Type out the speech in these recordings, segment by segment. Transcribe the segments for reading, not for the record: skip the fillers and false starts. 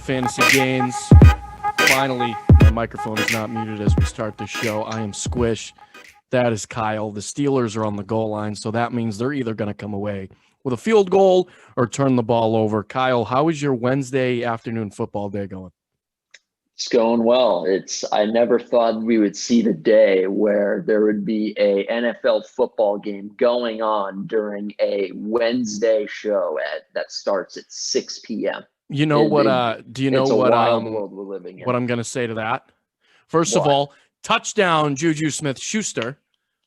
Fantasy Gainz. Finally, my microphone is not muted as we start the show. I am Squish. That is Kyle. The Steelers are on the goal line, so that means they're either going to come away with a field goal or turn the ball over. Kyle, how is your Wednesday afternoon football day going? It's going well. I never thought we would see the day where there would be a NFL football game going on during a Wednesday show that starts at 6 p.m. You know what? Do you know it's a what? Wild world we're living in. What I'm going to say to that? First of all, touchdown, Juju Smith-Schuster.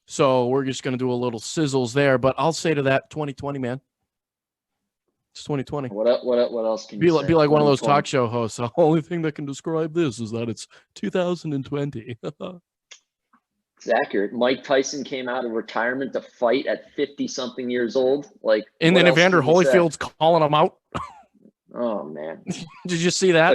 So we're just going to do a little sizzles there. But I'll say to that, 2020, man. It's 2020. What else can you say? Be like one of those talk show hosts. The only thing that can describe this is that it's 2020. It's accurate. Mike Tyson came out of retirement to fight at 50-something years old. And then Evander Holyfield's calling him out. Oh, man. Did you see that?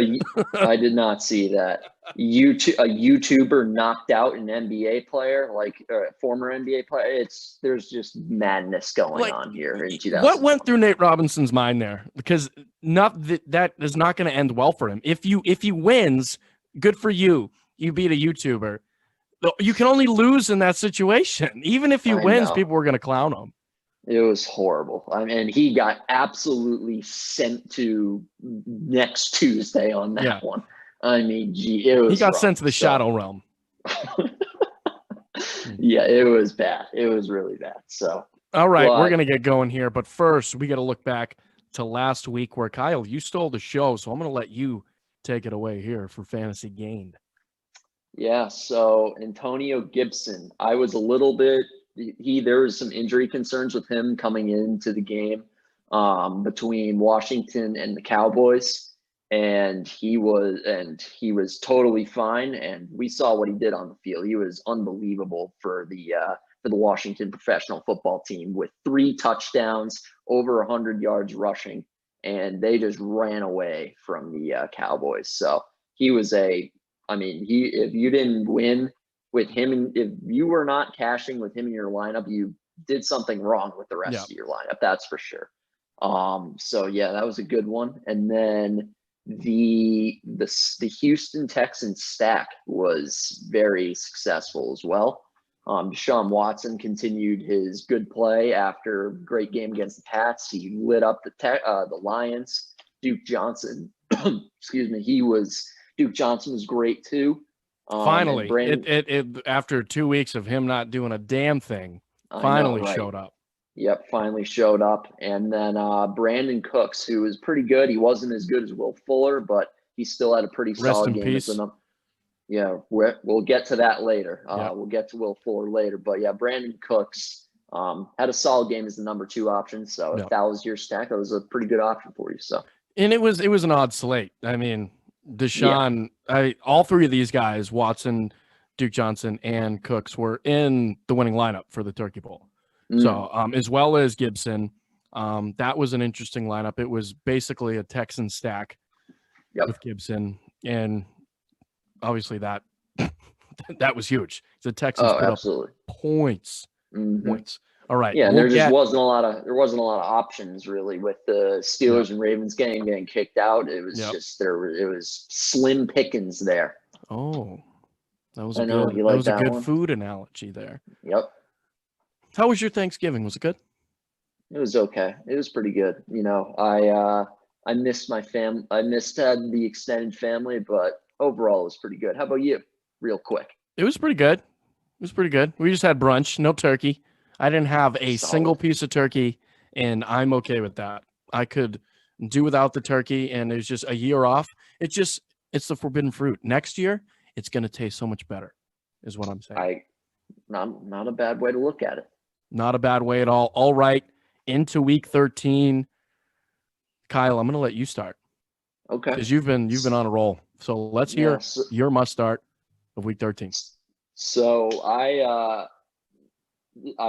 I did not see that. A YouTuber knocked out an NBA player, a former NBA player. There's just madness going on here in 2000. What went through Nate Robinson's mind there? Because that is not going to end well for him. If he wins, good for you. You beat a YouTuber. You can only lose in that situation. Even if he wins, people are going to clown him. It was horrible. I mean, he got absolutely sent to next Tuesday on that one. I mean, it was. He got sent to the shadow realm. Yeah, it was bad. It was really bad. So, all right, we're gonna get going here, but first we got to look back to last week where Kyle, you stole the show, so I'm gonna let you take it away here for Fantasy Gained. Yeah. So Antonio Gibson, I was a little bit. There was some injury concerns with him coming into the game between Washington and the Cowboys, and he was totally fine. And we saw what he did on the field. He was unbelievable for the Washington professional football team with 3 touchdowns, over 100 yards rushing, and they just ran away from the Cowboys. So if you didn't win with him, if you were not cashing with him in your lineup, you did something wrong with the rest of your lineup. That's for sure. So yeah, that was a good one. And then the Houston Texans stack was very successful as well. Deshaun Watson continued his good play after a great game against the Pats. He lit up the Lions. Duke Johnson, Duke Johnson was great too. Finally, after 2 weeks of him not doing a damn thing, showed up. Yep, finally showed up. And then Brandon Cooks, who was pretty good. He wasn't as good as Will Fuller, but he still had a pretty solid game. Peace. Yeah, we'll get to that later. We'll get to Will Fuller later. But yeah, Brandon Cooks had a solid game as the number 2 option. So if that was your stack, that was a pretty good option for you. So, and it was an odd slate. I mean, Deshaun, all 3 of these guys, Watson, Duke Johnson, and Cooks, were in the winning lineup for the Turkey Bowl. So, as well as Gibson, that was an interesting lineup. It was basically a Texan stack with Gibson, and obviously that was huge. The Texans put absolutely. Up points. All right. Yeah, and there wasn't a lot of options really with the Steelers and Ravens getting kicked out. It was it was slim pickings there. Oh, that was a good food analogy there. Yep. How was your Thanksgiving? Was it good? It was okay. It was pretty good. You know, I missed my family. I missed the extended family, but overall it was pretty good. How about you? Real quick. It was pretty good. We just had brunch, no turkey. I didn't have a single piece of turkey, and I'm okay with that. I could do without the turkey, and it's just a year off. It's the forbidden fruit. Next year, it's going to taste so much better, is what I'm saying. Not a bad way to look at it. Not a bad way at all. All right, into week 13. Kyle, I'm going to let you start. Okay. Because you've been on a roll. So let's hear your must start of week 13. So I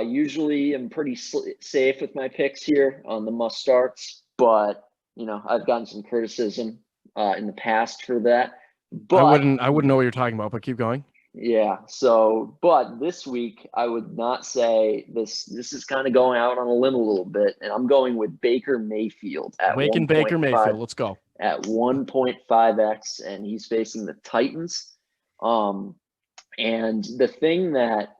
usually am pretty safe with my picks here on the must starts, but I've gotten some criticism in the past for that. But I wouldn't know what you're talking about, but keep going. Yeah. So, but this week I would not say this. This is kind of going out on a limb a little bit, and I'm going with Baker Mayfield at Baker Mayfield. Let's go. at 1.5x, and he's facing the Titans. And the thing that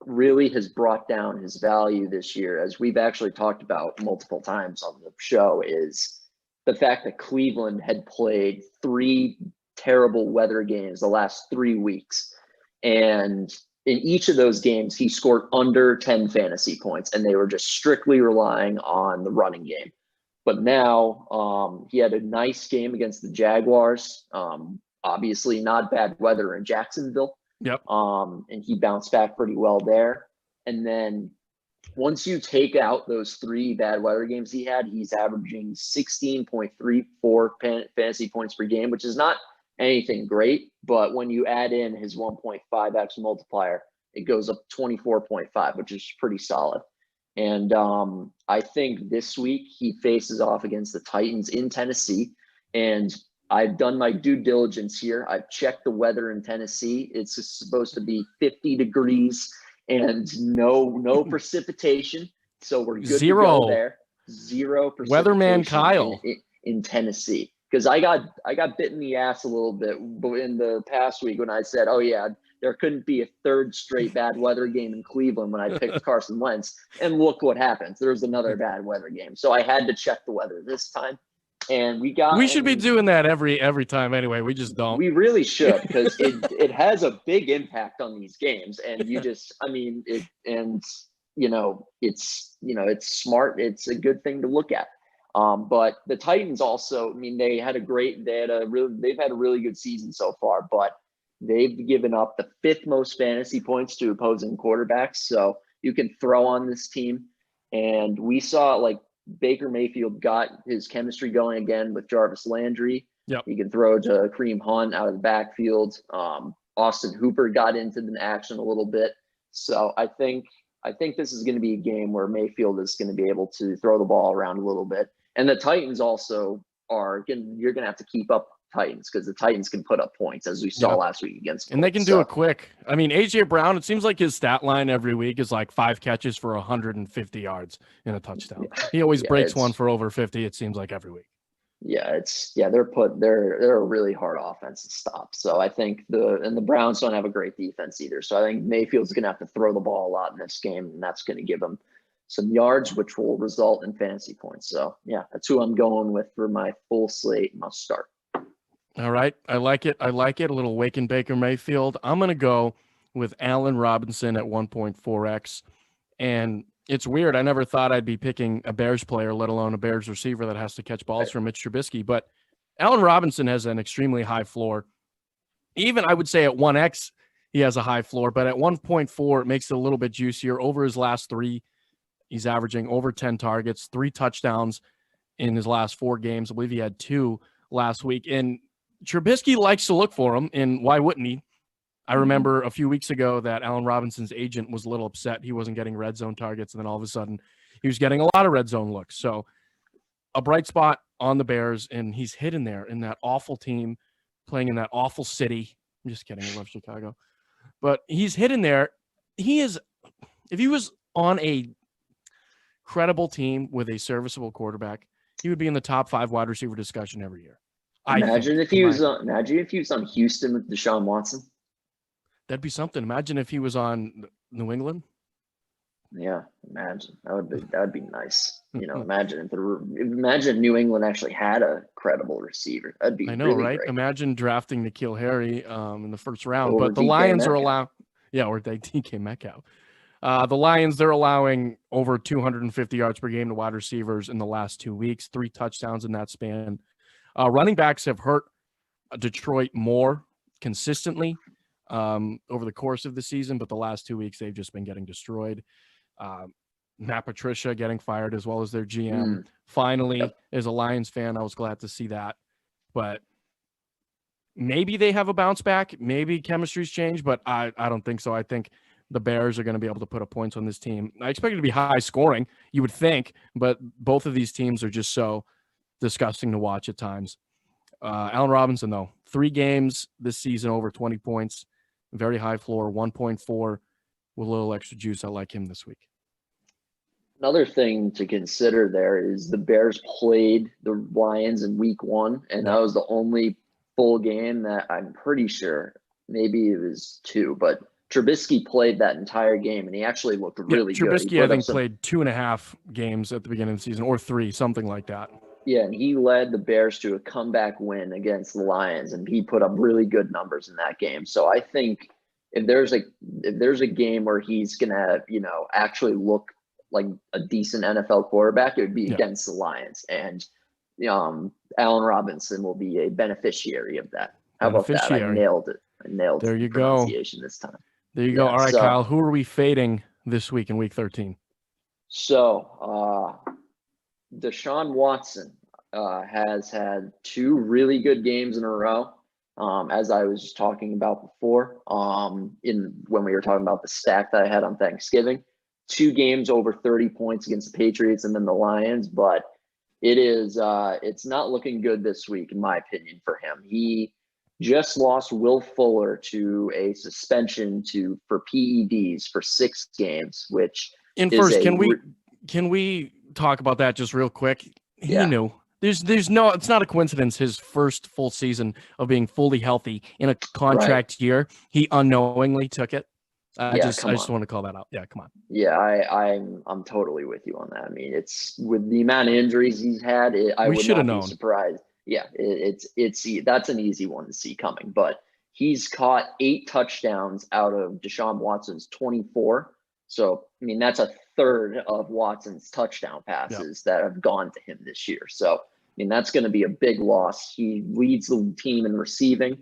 really has brought down his value this year, as we've actually talked about multiple times on the show, is the fact that Cleveland had played 3 terrible weather games the last 3 weeks. And in each of those games, he scored under 10 fantasy points, and they were just strictly relying on the running game. But now he had a nice game against the Jaguars. Obviously not bad weather in Jacksonville. Yep. And he bounced back pretty well there. And then once you take out those 3 bad weather games he had, he's averaging 16.34 fantasy points per game, which is not anything great. But when you add in his 1.5x multiplier, it goes up 24.5, which is pretty solid. And I think this week he faces off against the Titans in Tennessee. And I've done my due diligence here. I've checked the weather in Tennessee. It's supposed to be 50 degrees and no precipitation. So we're good to go there. 0 precipitation. Weatherman Kyle in Tennessee. Because I got bit in the ass a little bit in the past week when I said, oh yeah, there couldn't be a 3rd straight bad weather game in Cleveland when I picked Carson Wentz. And look what happens. There was another bad weather game. So I had to check the weather this time. And we should be doing that every time anyway. We just don't. We really should, because it has a big impact on these games. And you just, I mean, it's smart. It's a good thing to look at. But the Titans also, I mean, they've had a really good season so far, but they've given up the 5th most fantasy points to opposing quarterbacks. So you can throw on this team. And we saw Baker Mayfield got his chemistry going again with Jarvis Landry. Yep. He can throw to Kareem Hunt out of the backfield. Austin Hooper got into the action a little bit. So I think this is going to be a game where Mayfield is going to be able to throw the ball around a little bit. And the Titans also you're going to have to keep up Titans, because the Titans can put up points, as we saw last week against. And they can do it quick. I mean, A.J. Brown, it seems like his stat line every week is 5 catches for 150 yards and a touchdown. He always breaks one for over 50, it seems like, every week. Yeah, they're a really hard offense to stop. So I think the Browns don't have a great defense either. So I think Mayfield's going to have to throw the ball a lot in this game, and that's going to give him some yards, which will result in fantasy points. So yeah, that's who I'm going with for my full slate must start. All right. I like it. A little Waken Baker Mayfield. I'm going to go with Allen Robinson at 1.4x. And it's weird. I never thought I'd be picking a Bears player, let alone a Bears receiver that has to catch balls from Mitch Trubisky. But Allen Robinson has an extremely high floor. Even I would say at 1x, he has a high floor. But at 1.4, it makes it a little bit juicier. Over his last 3, he's averaging over 10 targets, 3 touchdowns in his last 4 games. I believe he had 2 last week. And Trubisky likes to look for him, and why wouldn't he? I remember a few weeks ago that Allen Robinson's agent was a little upset he wasn't getting red zone targets, and then all of a sudden he was getting a lot of red zone looks. So a bright spot on the Bears, and he's hidden there in that awful team playing in that awful city. I'm just kidding. I love Chicago. But he's hidden there. If he was on a credible team with a serviceable quarterback, he would be in the top 5 wide receiver discussion every year. Imagine if he was on Houston with Deshaun Watson. That'd be something. Imagine if he was on New England. Yeah, imagine that would be nice. Imagine if New England actually had a credible receiver. That'd be really right? Great. Imagine drafting N'Keal Harry in the first round, Or but the DK Lions Metcalf. are allowing, or DK Metcalf. The Lions, they're allowing over 250 yards per game to wide receivers in the last 2 weeks, 3 touchdowns in that span. Running backs have hurt Detroit more consistently over the course of the season, but the last 2 weeks they've just been getting destroyed. Matt Patricia getting fired, as well as their GM. Finally, as a Lions fan, I was glad to see that. But maybe they have a bounce back. Maybe chemistry's changed, but I don't think so. I think the Bears are going to be able to put up points on this team. I expect it to be high scoring, you would think, but both of these teams are just so disgusting to watch at times. Allen Robinson, though, 3 games this season over 20 points, very high floor, 1.4 with a little extra juice. I like him this week. Another thing to consider there is the Bears played the Lions in week 1, and that was the only full game that I'm pretty sure, maybe it was 2, but Trubisky played that entire game, and he actually looked really good. Trubisky, I think, played 2.5 games at the beginning of the season, or 3, something like that. Yeah, and he led the Bears to a comeback win against the Lions, and he put up really good numbers in that game. So I think if there's a game where he's gonna, actually look like a decent NFL quarterback, it would be against the Lions, and Allen Robinson will be a beneficiary of that. How about that? I nailed it. I nailed there you the pronunciation this time. There you go. All right, Kyle, who are we fading this week in week 13? So Deshaun Watson has had 2 really good games in a row. As I was talking about before, when we were talking about the stack that I had on Thanksgiving, 2 games over 30 points against the Patriots and then the Lions, but it's not looking good this week, in my opinion, for him. He just lost Will Fuller to a suspension for PEDs for 6 games, which can we talk about that just real quick? He knew. It's not a coincidence his first full season of being fully healthy in a contract year, he unknowingly took it. I just want to call that out. Yeah, come on. Yeah, I'm totally with you on that. I mean, it's with the amount of injuries he's had, I would not be surprised. Yeah, that's an easy one to see coming. But he's caught 8 touchdowns out of Deshaun Watson's 24. So, I mean, that's a third of Watson's touchdown passes that have gone to him this year. So, I mean, that's going to be a big loss. He leads the team in receiving.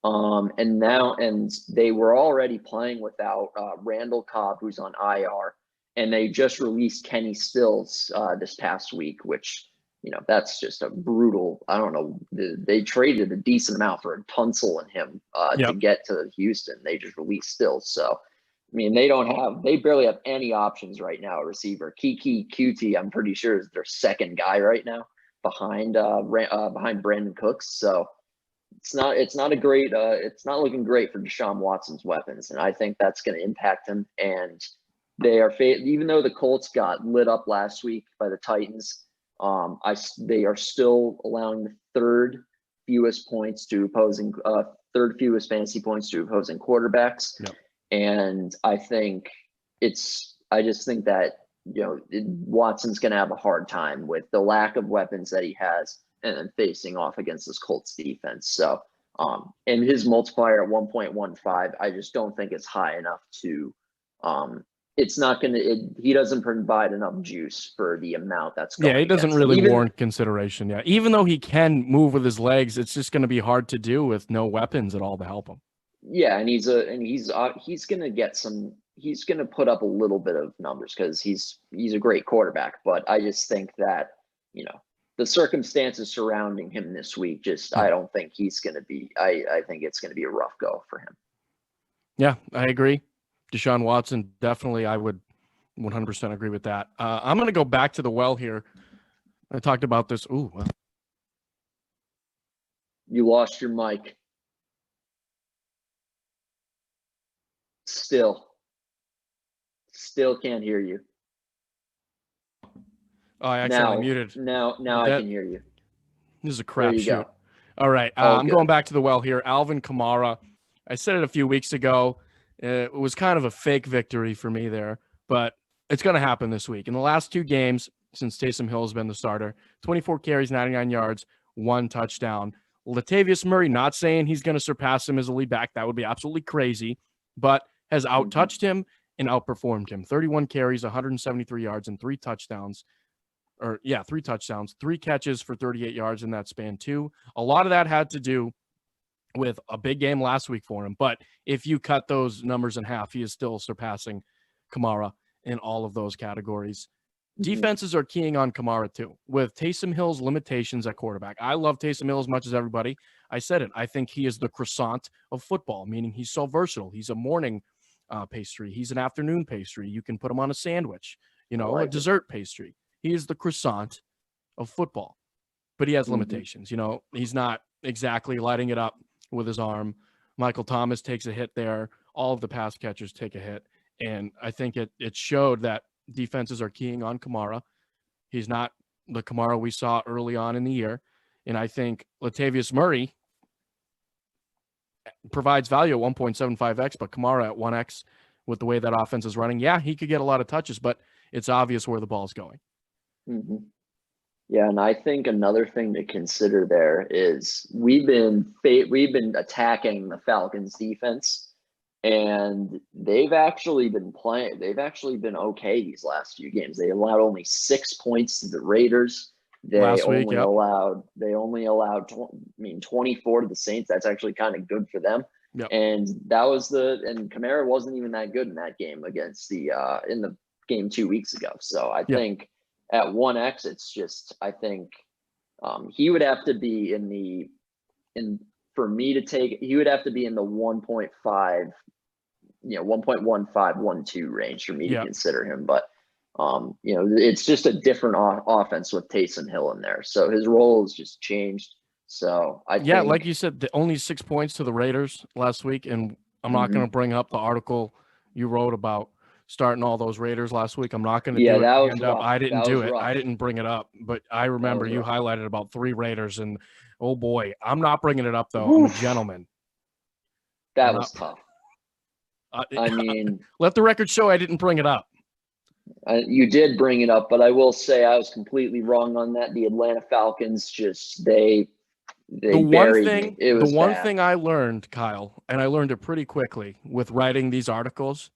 And they were already playing without Randall Cobb, who's on IR, and they just released Kenny Stills this past week, which, that's just a brutal, I don't know. They traded a decent amount for Tunsil and him to get to Houston. They just released Stills. So, I mean, they barely have any options right now, a receiver. Kiki Cutie, I'm pretty sure, is their second guy right now behind Brandon Cooks. So it's not looking great for Deshaun Watson's weapons. And I think that's going to impact him. And they are, even though the Colts got lit up last week by the Titans, they are still allowing the third fewest fantasy points to opposing quarterbacks. Yep. And I just think that, Watson's going to have a hard time with the lack of weapons that he has and then facing off against this Colts defense. So, and his multiplier at 1.15, I just don't think it's high enough to, he doesn't provide enough juice for the amount that's going. Yeah, he doesn't really warrant consideration. Yeah. Even though he can move with his legs, it's just going to be hard to do with no weapons at all to help him. Yeah, and he's going to put up a little bit of numbers because he's a great quarterback. But I just think that, the circumstances surrounding him this week, I don't think he's going to be, I think it's going to be a rough go for him. Yeah, I agree. Deshaun Watson, definitely, I would 100% agree with that. I'm going to go back to the well here. I talked about this. Ooh, well. You lost your mic. Still can't hear you. Oh, I accidentally muted. Now I can hear you. This is a crapshoot. All right, I'm going back to the well here. Alvin Kamara. I said it a few weeks ago. It was kind of a fake victory for me there, but it's going to happen this week. In the last 2 games, since Taysom Hill has been the starter, 24 carries, 99 yards, 1 touchdown. Latavius Murray, not saying he's going to surpass him as a lead back. That would be absolutely crazy, but has out-touched him and outperformed him. 31 carries, 173 yards, and 3 touchdowns. 3 touchdowns, 3 catches for 38 yards in that span too. A lot of that had to do with a big game last week for him. But if you cut those numbers in half, he is still surpassing Kamara in all of those categories. Defenses are keying on Kamara too, with Taysom Hill's limitations at quarterback. I love Taysom Hill as much as everybody. I said it. I think he is the croissant of football, meaning he's so versatile. He's a morning pastry. He's an afternoon pastry. You can put him on a sandwich, a dessert pastry. He is the croissant of football, but he has limitations. He's not exactly lighting it up with his arm. Michael Thomas takes a hit there. All of the pass catchers take a hit. And I think it showed that defenses are keying on Kamara. He's not the Kamara we saw early on in the year. And I think Latavius Murray provides value at 1.75x, but Kamara at 1x with the way that offense is running. Yeah, he could get a lot of touches, but it's obvious where the ball's going. Mm-hmm. Yeah, and I think another thing to consider there is we've been attacking the Falcons defense, and they've actually been playing. They've actually been okay these last few games. They allowed only 6 points to the Raiders. They only allowed 24 to the Saints. That's actually kind of good for them. Yep. And and Kamara wasn't even that good in that game against in the game 2 weeks ago. So I think at 1x, it's just, I think he would have to be he would have to be in the 1.5, 1.1512 range for me to consider him. But it's just a different offense with Taysom Hill in there. So his role has just changed. So I think, like you said, only 6 points to the Raiders last week. And I'm not going to bring up the article you wrote about starting all those Raiders last week. I'm not going to do it. That was rough. I didn't do it. Rough. I didn't bring it up, but I remember you highlighted about 3 Raiders, and oh boy, I'm not bringing it up though. Oof. I'm a gentleman. That was tough. I mean, let the record show I didn't bring it up. You did bring it up, but I will say I was completely wrong on that. The Atlanta Falcons the one thing I learned, Kyle, and I learned it pretty quickly with writing these articles,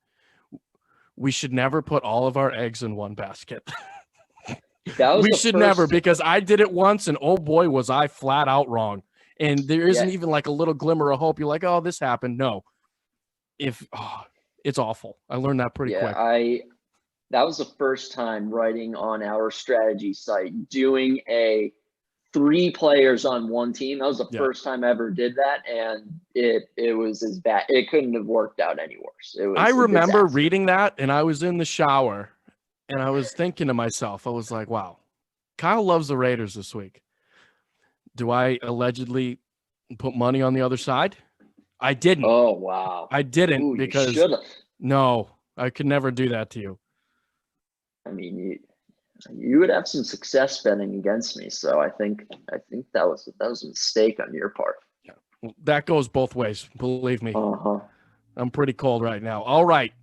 we should never put all of our eggs in one basket. We should never, because I did it once, and oh boy, was I flat out wrong. And there isn't even like a little glimmer of hope. You're like, oh, this happened. No. It's awful. I learned that pretty quick. That was the first time writing on our strategy site, doing a 3 players on one team. That was the first time I ever did that, and it was as bad. It couldn't have worked out any worse. I remember reading that, and I was in the shower, and I was thinking to myself, I was like, wow, Kyle loves the Raiders this week. Do I allegedly put money on the other side? I didn't. Oh, wow. I didn't. Ooh, because you no, I could never do that to you. I mean, you would have some success betting against me, so I think that was a mistake on your part. Yeah, well, that goes both ways. Believe me. Uh-huh. I'm pretty cold right now. All right,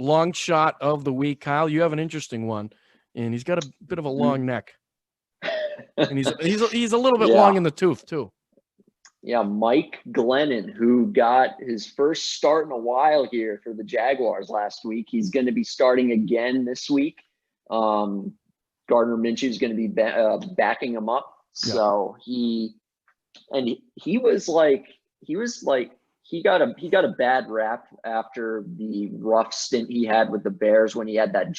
long shot of the week, Kyle. You have an interesting one, and he's got a bit of a long neck, and he's a little bit long in the tooth too. Yeah, Mike Glennon, who got his first start in a while here for the Jaguars last week. He's going to be starting again this week. Gardner Minshew is going to be backing him up. So he got a bad rap after the rough stint he had with the Bears when he had that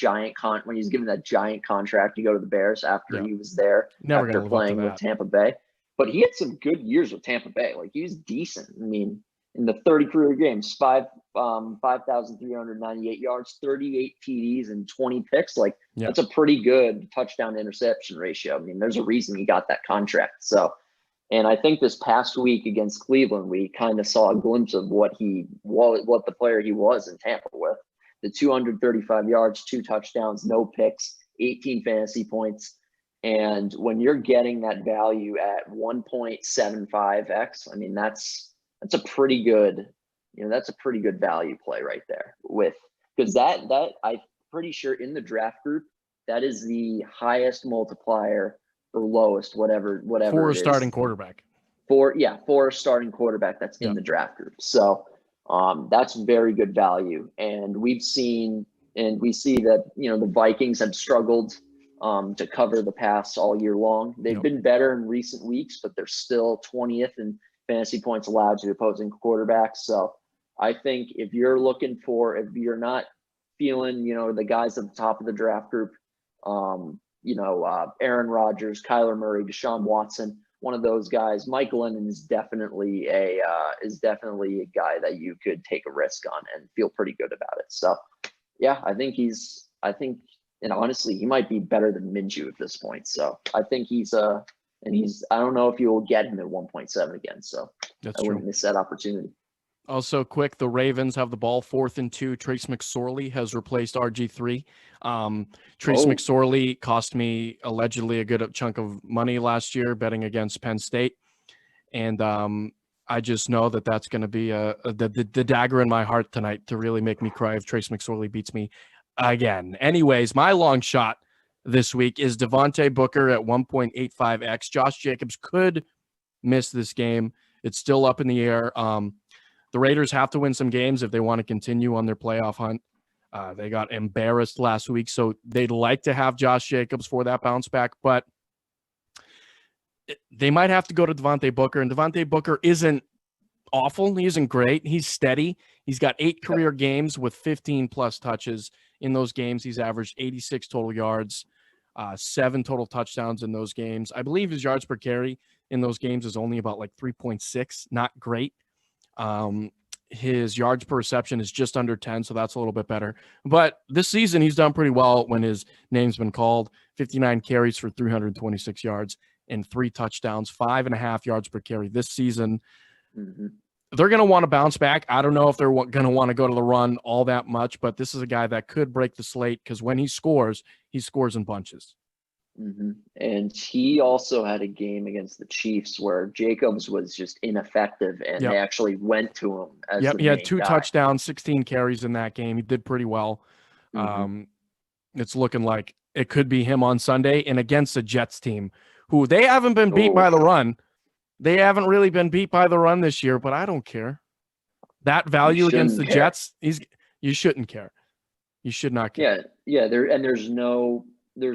when he's given that giant contract to go to the Bears after he was there after playing with Tampa Bay. But he had some good years with Tampa Bay. Like, he was decent. I mean, in the 30 career games, 5,398 yards, 38 TDs, and 20 picks. Like, that's a pretty good touchdown interception ratio. I mean, there's a reason he got that contract. So, and I think this past week against Cleveland, we kind of saw a glimpse of what the player he was in Tampa with. The 235 yards, 2 touchdowns, no picks, 18 fantasy points. And when you're getting that value at 1.75x, I mean, that's a pretty good, that's a pretty good value play right there. Because that I'm pretty sure in the draft group, that is the highest multiplier or lowest, whatever. For a starting quarterback. For a starting quarterback that's in the draft group. So that's very good value. And we see that, the Vikings have struggled to cover the pass all year long. They've been better in recent weeks, but they're still 20th in fantasy points allowed to opposing quarterbacks. So I think if you're not feeling, the guys at the top of the draft group, Aaron Rodgers, Kyler Murray, Deshaun Watson, one of those guys, Mike Glennon is definitely a guy that you could take a risk on and feel pretty good about it. So yeah, I think and honestly, he might be better than Minshew at this point. So I think I don't know if you will get him at 1.7 again. So I wouldn't miss that opportunity. Also, quick, the Ravens have the ball 4th and 2. Trace McSorley has replaced RG3. Trace McSorley cost me allegedly a good chunk of money last year betting against Penn State. And I just know that that's going to be the dagger in my heart tonight to really make me cry if Trace McSorley beats me again. Anyways, my long shot this week is Devontae Booker at 1.85x. Josh Jacobs could miss this game. It's still up in the air. The Raiders have to win some games if they want to continue on their playoff hunt. They got embarrassed last week, so they'd like to have Josh Jacobs for that bounce back, but they might have to go to Devontae Booker, and Devontae Booker isn't awful. He isn't great. He's steady. He's got 8 career games with 15-plus touches. In those games, he's averaged 86 total yards, 7 total touchdowns in those games. I believe his yards per carry in those games is only about like 3.6, not great. His yards per reception is just under 10, so that's a little bit better. But this season, he's done pretty well when his name's been called. 59 carries for 326 yards and 3 touchdowns, 5.5 yards per carry this season. Mm-hmm. They're going to want to bounce back. I don't know if they're going to want to go to the run all that much, but this is a guy that could break the slate because when he scores in bunches. Mm-hmm. And he also had a game against the Chiefs where Jacobs was just ineffective, and they actually went to him as the he had main 2 guy. touchdowns, 16 carries in that game. He did pretty well. Mm-hmm. It's looking like it could be him on Sunday and against the Jets team, who they haven't been beat by the run. They haven't really been beat by the run this year, but I don't care. That value against the Jets, you shouldn't care. You should not care. Yeah. There's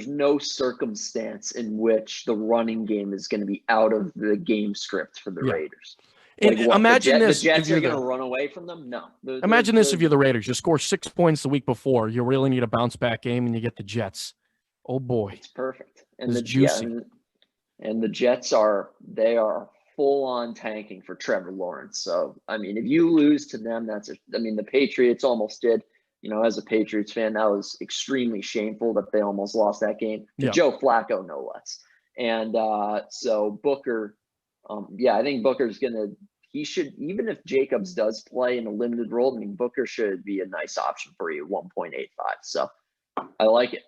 no circumstance in which the running game is going to be out of the game script for the Raiders. Like, imagine the Jets are going to run away from them? No. Imagine this if you're the Raiders. You score 6 points the week before. You really need a bounce-back game, and you get the Jets. Oh, boy. It's perfect. And it's juicy. And the Jets they are full-on tanking for Trevor Lawrence. So, I mean, if you lose to them, the Patriots almost did. As a Patriots fan, that was extremely shameful that they almost lost that game to Joe Flacco, no less. And so Booker, I think Booker's he should, even if Jacobs does play in a limited role, Booker should be a nice option for you, 1.85. So I like it.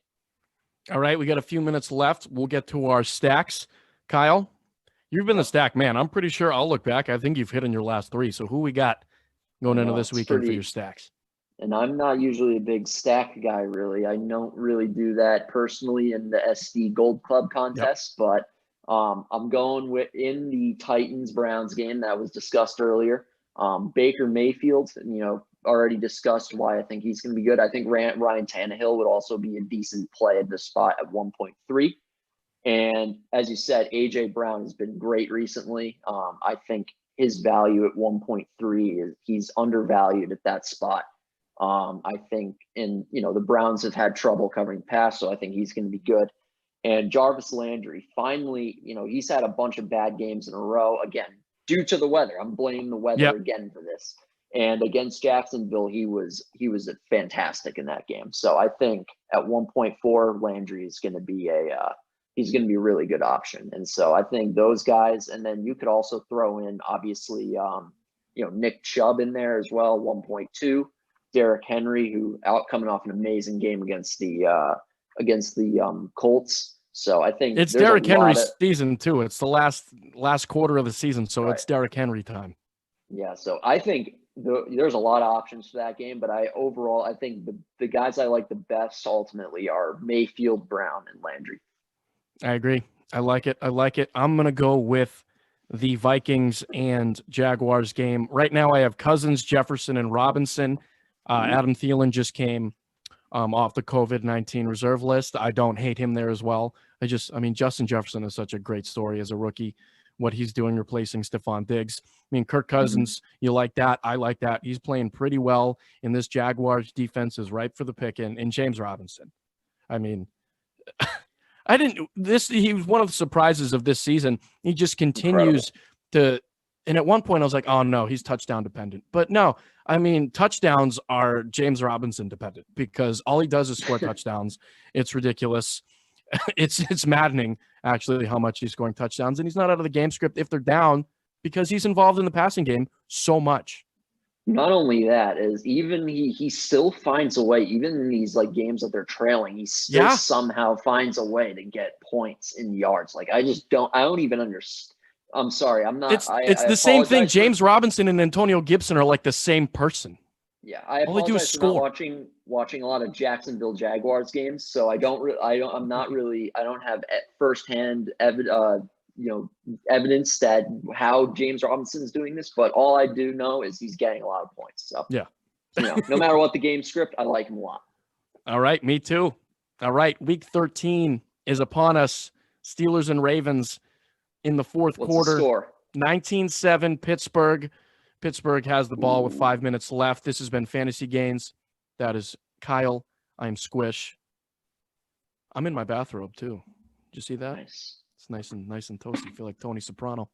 All right, we got a few minutes left. We'll get to our stacks. Kyle, you've been the stack man. I'm pretty sure I'll look back. I think you've hit on your last 3. So who we got going into this weekend for your stacks? And I'm not usually a big stack guy, really. I don't really do that personally in the SD Gold Club contest, but I'm going in the Titans-Browns game that was discussed earlier. Baker Mayfield, already discussed why I think he's going to be good. I think Ryan Tannehill would also be a decent play at this spot at 1.3. And as you said, A.J. Brown has been great recently. I think his value at 1.3 he's undervalued at that spot. I think the Browns have had trouble covering pass, so I think he's going to be good. And Jarvis Landry, finally, he's had a bunch of bad games in a row, again, due to the weather. I'm blaming the weather again for this. And against Jacksonville, he was fantastic in that game. So I think at 1.4, Landry is going to be he's going to be a really good option. And so I think those guys, and then you could also throw in, obviously, Nick Chubb in there as well, 1.2. Derrick Henry, who coming off an amazing game against the Colts. So I think it's Derrick Henry's season too. It's the last quarter of the season, so it's Derrick Henry time. Yeah, so I think there's a lot of options for that game, but I think the guys I like the best ultimately are Mayfield, Brown, and Landry. I agree. I like it. I'm going to go with the Vikings and Jaguars game. Right now I have Cousins, Jefferson, and Robinson. Adam Thielen just came off the COVID-19 reserve list. I don't hate him there as well. Justin Jefferson is such a great story as a rookie, what he's doing replacing Stephon Diggs. Kirk Cousins, you like that. I like that. He's playing pretty well, and this Jaguars defense is ripe for the pick. And James Robinson. He was one of the surprises of this season. He just continues to, and at one point I was like, oh no, he's touchdown dependent. But no, touchdowns are James Robinson dependent because all he does is score touchdowns. It's ridiculous. It's maddening actually how much he's scoring touchdowns, and he's not out of the game script if they're down because he's involved in the passing game so much. Not only that, is even he still finds a way, even in these like games that they're trailing, he still somehow finds a way to get points in yards. Like I don't even understand. I'm sorry, I'm not. It's the same thing. James Robinson and Antonio Gibson are like the same person. Yeah, I apologize for not watching a lot of Jacksonville Jaguars games, so I don't have firsthand evidence that how James Robinson is doing this, but all I do know is he's getting a lot of points. So yeah, no matter what the game script, I like him a lot. All right, me too. All right, Week 13 is upon us. Steelers and Ravens in the fourth quarter. The score? 19-7 Pittsburgh. Pittsburgh has the ball with 5 minutes left. This has been Fantasy Gainz. That is Kyle. I'm Squish. I'm in my bathrobe too. Did you see that? Nice. It's nice and toasty. I feel like Tony Soprano.